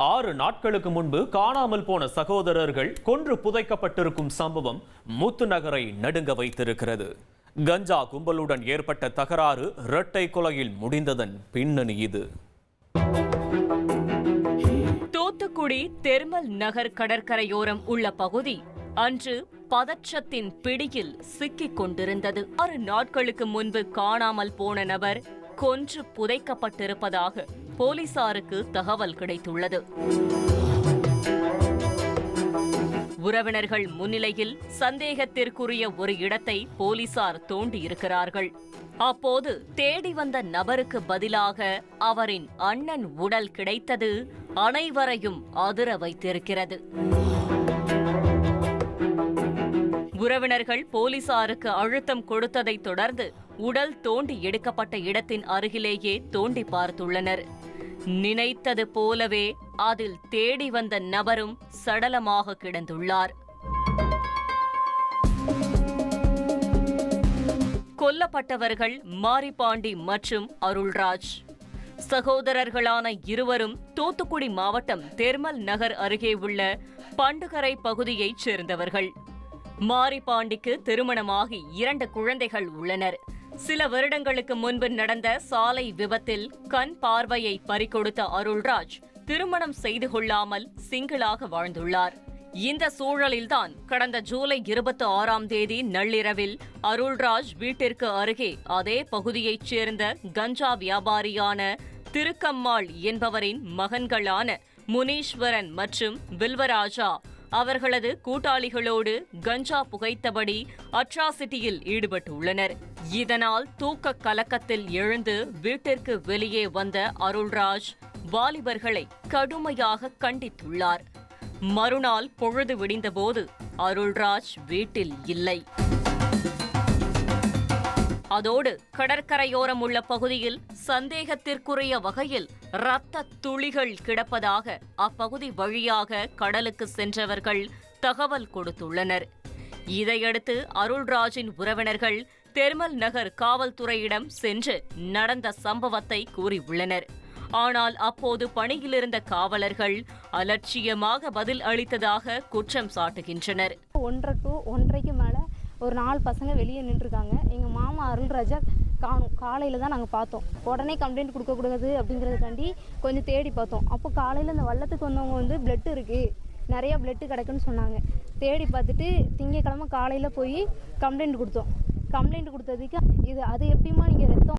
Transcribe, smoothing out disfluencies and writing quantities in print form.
6 நாட்களுக்கு முன்பு காணாமல் போன சகோதரர்கள் கொன்று புதைக்கப்பட்டிருக்கும் சம்பவம் முத்துநகரை நடுங்க வைத்திருக்கிறது. கஞ்சா கும்பலுடன் ஏற்பட்ட தகராறு இரட்டை கொலையில் முடிந்ததன் பின்னணி இது. தூத்துக்குடி தெர்மல் நகர் கடற்கரையோரம் உள்ள பகுதி அன்று பதற்றத்தின் பிடியில் சிக்கிக் கொண்டிருந்தது. 6 நாட்களுக்கு முன்பு காணாமல் போன நபர் கொன்று புதைக்கப்பட்டிருப்பதாக போலீசாருக்கு தகவல் கிடைத்துள்ளது. உறவினர்கள் முன்னிலையில் சந்தேகத்திற்குரிய ஒரு இடத்தை போலீசார் தோண்டியிருக்கிறார்கள். அப்போது தேடி வந்த நபருக்கு பதிலாக அவரின் அண்ணன் உடல் கிடைத்தது அனைவரையும் அதிர வைத்திருக்கிறது. உறவினர்கள் போலீசாருக்கு அழுத்தம் கொடுத்ததை தொடர்ந்து உடல் தோண்டி எடுக்கப்பட்ட இடத்தின் அருகிலேயே தோண்டி பார்த்துள்ளனர். நினைத்தது போலவே அதில் தேடி வந்த நபரும் சடலமாக கிடந்துள்ளார். கொல்லப்பட்டவர்கள் மாரிபாண்டி மற்றும் அருள்ராஜ். சகோதரர்களான இருவரும் தூத்துக்குடி மாவட்டம் தெர்மல் நகர் அருகே உள்ள பண்டுகரை பகுதியைச் சேர்ந்தவர்கள். மாரிபாண்டிக்கு திருமணமாகி 2 குழந்தைகள் உள்ளனர். சில வருடங்களுக்கு முன்பு நடந்த சாலை விபத்தில் கண் பார்வையை பறிகொடுத்த அருள்ராஜ் திருமணம் செய்து கொள்ளாமல் சிங்கிளாக வாழ்ந்துள்ளார். இந்த சூழலில்தான் கடந்த ஜூலை 26ஆம் தேதி நள்ளிரவில் அருள்ராஜ் வீட்டிற்கு அருகே அதே பகுதியைச் சேர்ந்த கஞ்சா வியாபாரியான திருக்கம்மாள் என்பவரின் மகன்களான முனீஸ்வரன் மற்றும் வில்வராஜா அவர்களது கூட்டாளிகளோடு கஞ்சா புகைத்தபடி அட்ராசிட்டியில் ஈடுபட்டுள்ளனர். இதனால் தூக்க கலக்கத்தில் எழுந்து வீட்டிற்கு வெளியே வந்த அருள்ராஜ் வாலிபர்களை கடுமையாக கண்டித்துள்ளார். மறுநாள் பொழுது விடிந்தபோது அருள்ராஜ் வீட்டில் இல்லை. அதோடு கடற்கரையோரம் உள்ள பகுதியில் சந்தேகத்திற்குரிய வகையில் இரத்த துளிகள் கிடப்பதாக அப்பகுதி வழியாக கடலுக்கு சென்றவர்கள் தகவல் கொடுத்துள்ளனர். இதையடுத்து அருள்ராஜின் உறவினர்கள் தெர்மல் நகர் காவல்துறையிடம் சென்று நடந்த சம்பவத்தை கூறியுள்ளனர். ஆனால் அப்போது பணியிலிருந்த காவலர்கள் அலட்சியமாக பதில் அளித்ததாக குற்றம் சாட்டுகின்றனர். 1:30 to 1:30க்கு மேலே ஒரு 4 பசங்க வெளியே நின்றுருக்காங்க. எங்கள் மாமா அருள்ராஜா காணும். காலையில் தான் நாங்கள் பார்த்தோம். உடனே கம்ப்ளைண்ட் கொடுக்கக்கூடாது அப்படிங்கிறதுக்காண்டி கொஞ்சம் தேடி பார்த்தோம். அப்போ காலையில் இந்த வள்ளத்துக்கு வந்தவங்க பிளட்டு இருக்குது, நிறையா பிளட்டு கிடக்குன்னு சொன்னாங்க. தேடி பார்த்துட்டு திங்கக்கிழமை காலையில் போய் கம்ப்ளைண்ட் கொடுத்தோம். கம்ப்ளைண்ட் கொடுத்ததுக்கு அது எப்படிமா நீங்கள் ரத்தம்